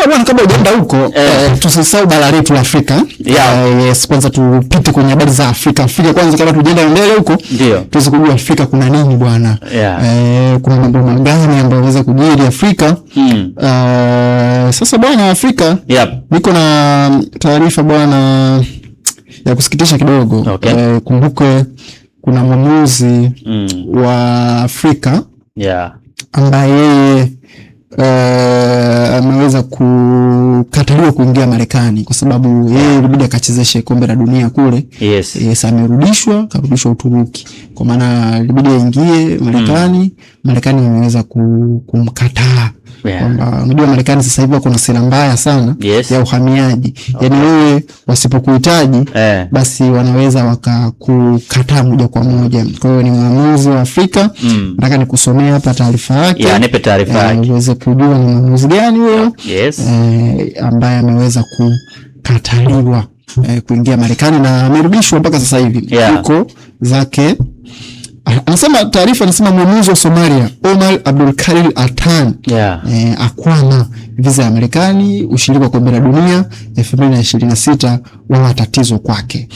bwana, kabla hujaenda huko tusisahau bara letu la Afrika. Yes, kwanza tupite kwenye habari za Afrika. Afrika kwanza kabla tujaenda mbele huko. Ndio. Tuweze kujua Afrika kuna nini bwana. Kuna mambo gani ambayo yanaweza kujiri Afrika? Sasa bwana Afrika. Niko na taarifa bwana ya kusikitisha kidogo. Kumbuke kuna mwamuzi wa Afrika ambaye ameweza kukataliwa kuingia Marekani kwa sababu yeye ilibidi akachezeshe kombe la dunia kule. Yes, amerudishwa, karudishwa Uturuki. Kwa maana ilibidi aingie Marekani, Marekani imeweza kumkataa. Kwamba unajua Marekani sasa hivi wako na sera mbaya sana ya uhamiaji. Yaani wewe wasipokuhitaji basi wanaweza wakakukataa moja kwa moja. Kwa hiyo ni mwamuzi wa Afrika. Nataka nikusomea hapa taarifa yake. Nipe taarifa yake. Uweze kujua ni mwamuzi gani huyo ambaye ameweza kukataliwa kuingia Marekani na amerudishwa mpaka sasa hivi. Huko zake anasema taarifa inasema mwamuzi wa Somalia Omar Abdulkadir Altan akwama visa ya Marekani ushiriki wa kombe la dunia 2026 wa tatizo kwake.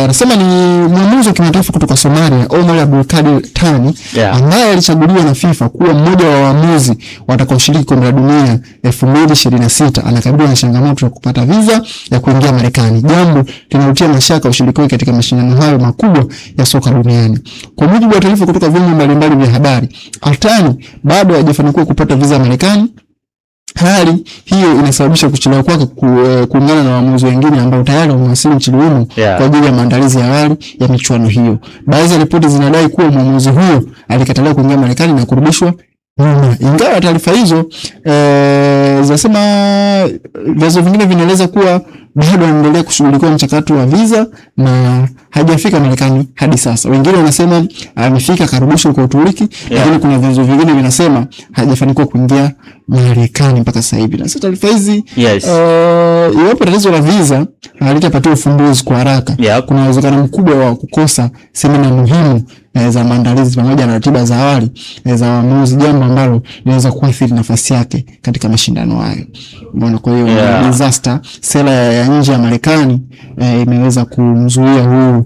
Anasema ni mwamuzi wa kimataifa kutoka Somalia Omar Abdulkadir Altan ambaye alichaguliwa na FIFA kuwa mmoja wa waamuzi watakaoshiriki kombe la dunia 2026 anakabiliwa na changamoto ya kupata visa ya kuingia Marekani, jambo linalotia mashaka ushiriki wake katika mashindano hayo makubwa ya soka duniani. Kwa mujibu wa taarifa kutoka vyombo mbalimbali vya habari, Altan bado hajafanikiwa kupata visa ya Marekani. Hali hiyo inasababisha kuchelewa kwake kuungana na waamuzi wengine ambao tayari wamewasili nchini humo kwa ajili ya maandalizi ya awali ya michuano hiyo. Baadhi ya ripoti zinadai kuwa mwamuzi huyo alikataliwa kuingia Marekani na kurudishwa nyuma. Ingawa taarifa hizo zinasema vyanzo vingine vinaeleza kuwa bado anaendelea kushughulikia mchakato wa visa na hajafika Marekani hadi sasa. Wengine wanasema amefika karudishwa kwa Uturuki, lakini kuna vyanzo vingine vinasema hajafanikiwa kuingia Marekani mpaka sasa hivi. Na sasa taarifa hizi iwapo tatizo la visa halitapatiwa ufumbuzi kwa haraka, kuna uwezekano mkubwa wa kukosa semina muhimu za maandalizi pamoja na ratiba za awali za waamuzi, jambo ambalo linaweza kuathiri nafasi yake katika mashindano hayo. Umeona, kwa hiyo disaster, sera ya nje ya Marekani imeweza kumzuia huu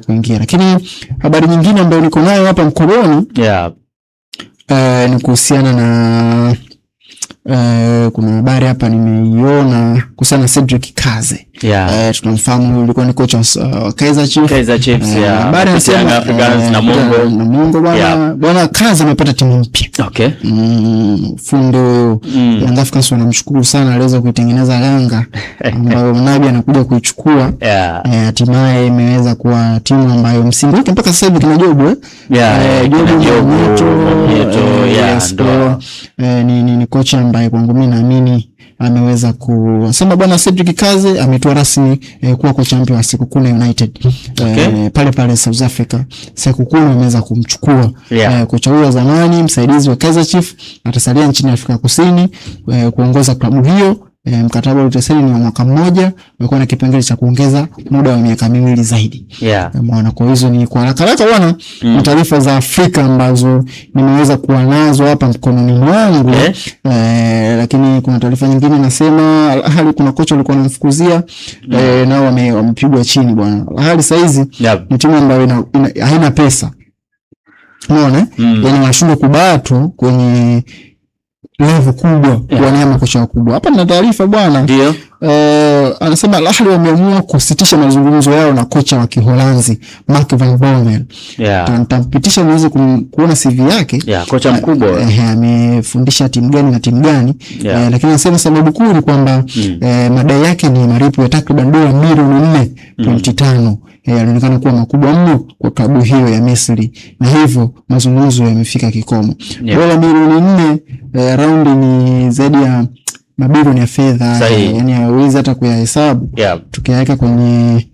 kuingia. Lakini habari nyingine ambayo niko nayo hapa mkononi ni kuhusiana na kuna habari hapa nimeiona kuhusiana na Cedric Kaze. Tunamfahamu yulikuwa ni kocha wa Kaizer Chiefs. Habari ya Africans na Mungo bwana Kaze amepata timu mpya. Fundo Young Africans wanamshukuru sana, aliweza kuitengeneza Yanga ambayo Nabi anakuja kuichukua. Hatimaye imeweza kuwa timu ambayo msimu wake mpaka sasa hivi kina Jobu ni kocha ambaye kwangu mimi naamini ameweza kusema bwana Cedric Kaze ametoa rasmi kuwa kocha mpya wa Sekhukhune United pale pale South Africa. Sekhukhune ameweza kumchukua kocha huyo zamani msaidizi wa Kaizer Chiefs, atasalia nchini Afrika Kusini kuongoza klabu hiyo. Mkataba utasaini ni wa mwaka mmoja, umekuwa na kipengele cha kuongeza muda wa miaka 2 zaidi. Umeona, kwa hizo ni kwa haraka bwana taarifa za Afrika ambazo nimeweza kuwa nazo hapa mkononi mwangu. Lakini kuna taarifa nyingine nasema Al Ahly kuna kocha alikuwa anamfukuzia nao wamepigwa chini bwana. Al Ahly saizi ni timu ambayo haina pesa. Umeona? Yani wanashindwa kubatu kwenye level kubwa kuwania makocha wakubwa. Hapa nina taarifa bwana. Ndio. Anasema Al Ahly wameamua kusitisha mazungumzo yao na kocha wa Kiholanzi Mark van Bommel. Nitampitisha niweze kuona CV yake. Kocha mkubwa. Amefundisha timu gani na timu gani. Lakini anasema sababu kuu ni kwamba madai yake ni malipo ya takriban dola milioni 4.5. Yanaonekana kuwa makubwa mno kwa klabu hiyo ya Misri, na hivyo mazungumzo yamefika kikomo. Dola milioni 4 raundi ni zaidi ya mabilioni ya fedha, yani hawezi hata kuyahesabu. Tukiweka kwenye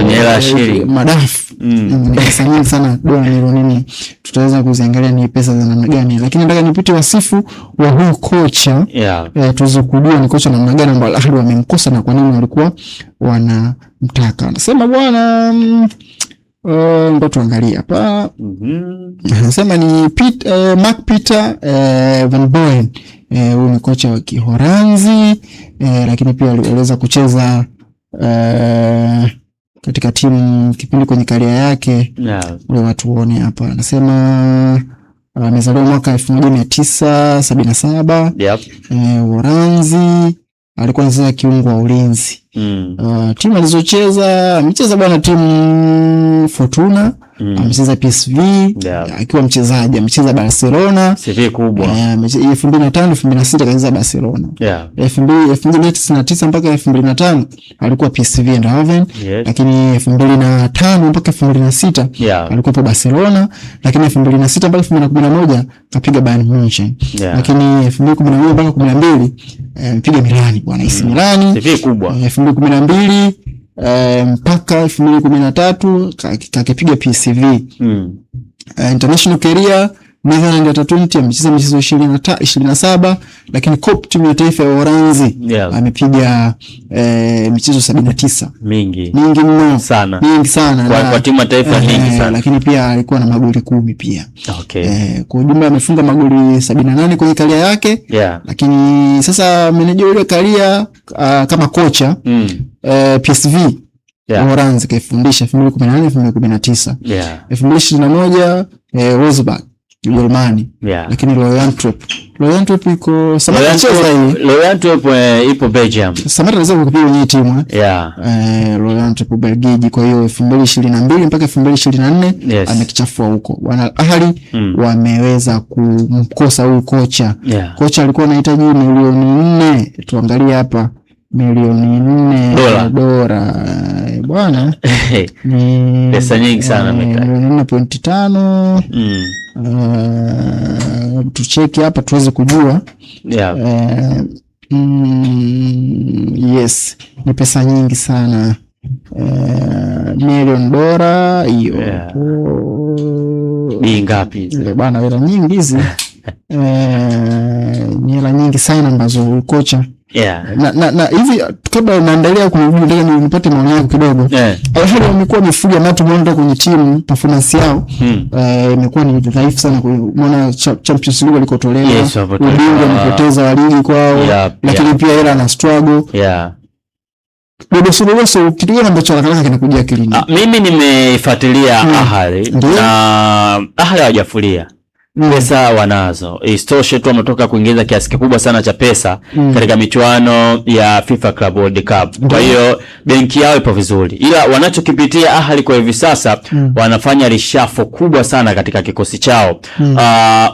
hela shilingi madafu ni pesa nyingi sana. Dola milioni 4 tutaweza kuziangalia ni pesa za namna gani, lakini nataka nipite wasifu wa huyu kocha tuweze kujua ni kocha namna gani ambao Al Ahly wamemkosa na kwa nini walikuwa wanamtaka. Anasema bwana ngoja tuangalie hapa. Anasema ni Mark Peter Van Boen huyu ni kocha wa Kiholanzi, lakini pia aliweza kucheza katika timu kipindi kwenye karia yake. Ule watu uone hapa anasema amezaliwa mwaka 1977. Uholanzi, alikuwa anacheza kiungo wa ulinzi. Timu alizocheza, amecheza bwana timu Fortuna, amecheza PSV, akiwa mchezaji, amecheza Barcelona, CV kubwa. 2005 2006 kacheza Barcelona. 2009 mpaka 2005 alikuwa PSV Eindhoven, lakini 2005 mpaka 2006 alikuwa kwa Barcelona, lakini 2006 mpaka 2011 kapiga Bayern Munich. Lakini 2011 mpaka 2012 mpiga Milani bwana, AC Milani. CV kubwa. 2012 mpaka 2013 kakipiga PSV. International career Netherlands under 20 amecheza michezo 27, lakini COP timu ya taifa ya Uholanzi amepiga michezo 79. Mingi mno sana. Mingi sana kwa timu ya taifa mingi sana. Lakini pia alikuwa na magoli 10 pia. Kwa ujumla amefunga magoli 78 kwenye karia yake. Lakini sasa meneja yule karia kama kocha PSV Uholanzi kaifundisha 2018 2019. 2021 Wolfsburg Ujerumani. Lakini Royal Antwerp iko Samata cheza hii. Royal Antwerp ipo Belgium. Samata anaweza kupiga kwenye timu Royal Antwerp Belgiji. Kwa hiyo 2022 mpaka 2024 amekichafua huko. Wana Ahli wameweza kumkosa huyu kocha. Kocha alikuwa anahitaji milioni 4. Tuangalie hapa milioni 4 dola bwana. Ni pesa nyingi sana milioni 4.5. Tucheki hapa tuweze kujua. Yes, ni pesa nyingi sana. Milioni dola hiyo. Ni ngapi bwana? Hela nyingi hizi. Ni hela nyingi sana ambazo kocha na hivi kabla naendelea kuuliza nipate maoni yako kidogo. Hali wamekuwa wamefuga na tumeona kwenye timu performance yao imekuwa ni dhaifu sana. Unaona Champions League walikotolewa, ubingwa wamepoteza wa ligi kwao, lakini pia hela na struggle. Bodo Suluso kitu gani ambacho haraka kinakuja akilini? Mimi nimefuatilia Ahali na Ahali hawajafulia. Pesa wanazo. Istoshe tu wametoka kuingiza kiasi kikubwa sana cha pesa katika michuano ya FIFA Club World Cup. Kwa hiyo benki yao ipo vizuri. Ila wanachokipitia Ahali kwa hivi sasa wanafanya reshuffle kubwa sana katika kikosi chao.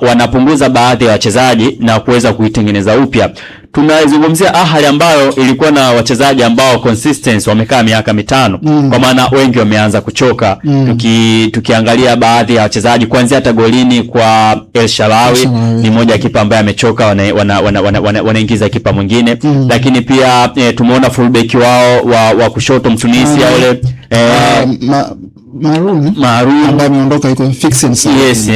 Wanapunguza baadhi ya wachezaji na kuweza kuitengeneza upya. Tunazungumzia Ahali ambayo ilikuwa na wachezaji ambao consistency wamekaa miaka 5. Kwa maana wengi wameanza kuchoka. Tukiangalia baadhi ya wachezaji kuanzia hata golini kwa El Shaarawy ni moja kipa ambaye amechoka, wanaingiza kipa mwingine. Lakini pia tumeona fullback wao wa kushoto Mtunisia yule Maroon ambaye ameondoka, yuko fixing. Yes,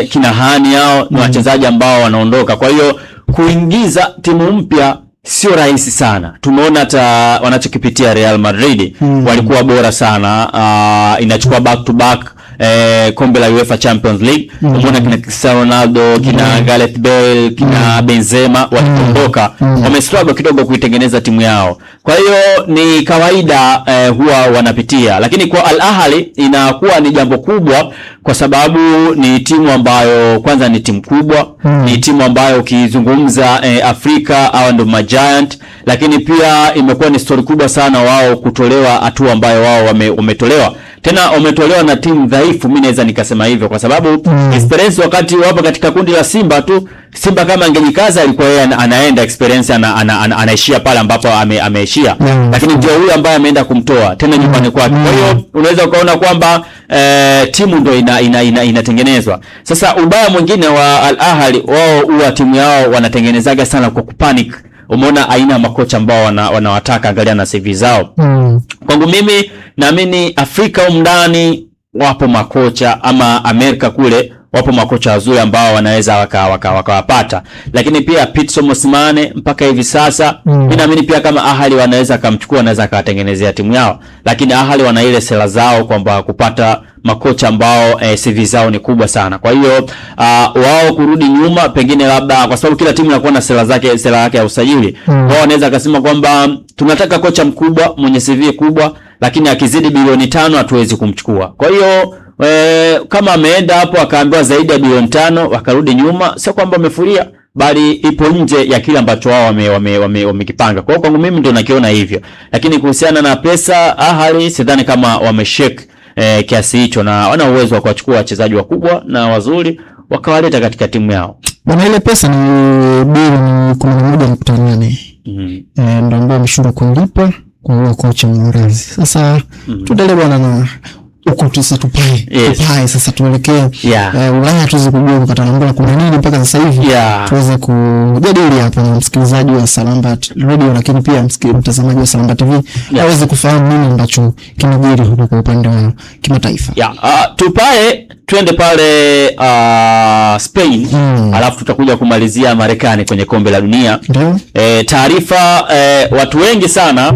kina Hani hao ni wachezaji ambao wanaondoka. Kwa hiyo kuingiza timu mpya sio rahisi sana. Tumeona hata wanachokipitia Real Madrid walikuwa bora sana. Inachukua back to back kombe la UEFA Champions League. Umeona kina Cristiano Ronaldo, kina Gareth Bale, kina Benzema wakiondoka, wamestruggle kidogo kuitengeneza timu yao. Kwa hiyo ni kawaida huwa wanapitia, lakini kwa Al Ahly inakuwa ni jambo kubwa kwa sababu ni timu ambayo kwanza ni timu kubwa, ni timu ambayo ukizungumza Afrika au ndo giant, lakini pia imekuwa ni story kubwa sana wao kutolewa hatua ambayo wao wametolewa. Tena wametolewa na timu dhaifu, mimi naweza nikasema hivyo kwa sababu experience wakati wapo katika kundi la Simba tu, Simba kama angejikaza alikuwa yeye anaenda experience anaishia pale ambapo ameishia. Lakini ndio huyu ambaye ameenda kumtoa tena nyumbani kwake. Kwa hiyo unaweza ukaona kwamba timu ndio inatengenezwa. Sasa ubaya mwingine wa Al Ahly, wao huwa timu yao wanatengenezaga sana kwa kupanic. Umeona aina makocha ambao wanawataka, angalia na CV zao. Kwangu mimi naamini Afrika ndani wapo makocha, ama Amerika kule wapo makocha wazuri ambao wanaweza wakawapata. Lakini pia Pitso Mosimane mpaka hivi sasa mimi naamini pia kama Ahly wanaweza kumchukua, wanaweza kawatengenezea timu yao. Lakini Ahly wana ile sera zao kwamba kupata makocha ambao CV zao ni kubwa sana. Kwa hiyo wao kurudi nyuma pengine labda kwa sababu kila timu inakuwa na sera yake ya usajili. Wao wanaweza kusema kwamba tunataka kocha mkubwa mwenye CV kubwa, lakini akizidi bilioni 5 hatuwezi kumchukua. Kwa hiyo kama ameenda hapo akaambiwa zaidi ya bilioni 5 wakarudi nyuma, sio kwamba wamefuria, bali ipo nje ya kile ambacho wao wamekipanga. Kwa hiyo kwangu mimi ndio nakiona hivyo. Lakini kuhusiana na pesa, Ahly sidhani kama wameshake kiasi hicho, na wana uwezo wa kuchukua wachezaji wakubwa na wazuri wakawaleta katika timu yao. Bwana, ile pesa ni bilioni 11.8. Ndio ambao wameshindwa kulipa kwa huyo kocha Mhorazi. Sasa tuendelee bwana na huko tupae. Sasa tuelekee Ulaya tuweze kujua mkata namba kuna nini mpaka sasa hivi. Tuweze kujadili hapa na msikilizaji wa Salambat Radio, lakini pia mtazamaji wa Salambat TV aweze kufahamu nini ambacho kinajiri huko kwa upande wa kimataifa. Tupae twende pale Spain, alafu tutakuja kumalizia Marekani kwenye kombe la dunia. Taarifa watu wengi sana